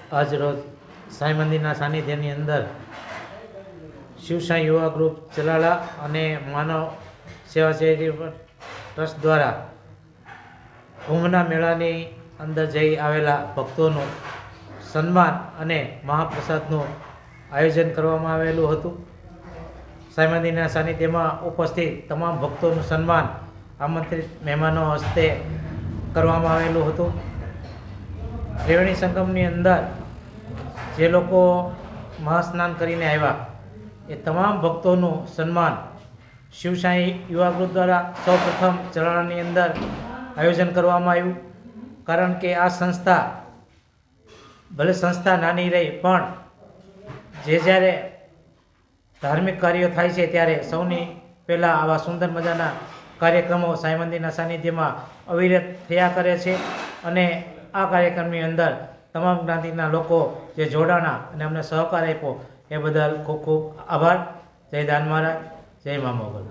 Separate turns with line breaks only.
આજ રોજ સાંઈ મંદિરના સાનિધ્યની અંદર શિવસાઈ યુવા ગ્રુપ ચલાલા અને માનવ સેવા ચેરિટેબલ ટ્રસ્ટ દ્વારા કુંભના મેળાની અંદર જઈ આવેલા ભક્તોનું સન્માન અને મહાપ્રસાદનું આયોજન કરવામાં આવેલું હતું। સાંઈ મંદિરના સાનિધ્યમાં ઉપસ્થિત તમામ ભક્તોનું સન્માન આમંત્રિત મહેમાનો હસ્તે કરવામાં આવેલું હતું। ત્રિવેણી સંગમની અંદર જે લોકો મહાસ્નાન કરીને આવ્યા એ તમામ ભક્તોનું સન્માન શિવસાઈ યુવા ગ્રુપ દ્વારા સૌપ્રથમ ચલાણાની અંદર આયોજન કરવામાં આવ્યું। કારણ કે આ સંસ્થા ભલે સંસ્થા નાની રહી પણ જ્યારે ધાર્મિક કાર્યો થાય છે ત્યારે સૌની પહેલાં આવા સુંદર મજાના કાર્યક્રમો સાંઈ મંદિરના સાનિધ્યમાં અવિરત થયા કરે છે અને આ કાર્યક્રમની અંદર તમામ જ્ઞાતિના લોકો જે જોડાણા અને અમને સહકાર આપ્યો એ બદલ ખૂબ ખૂબ આભાર। જય દાન મહારાજ, જય મા મોગલ।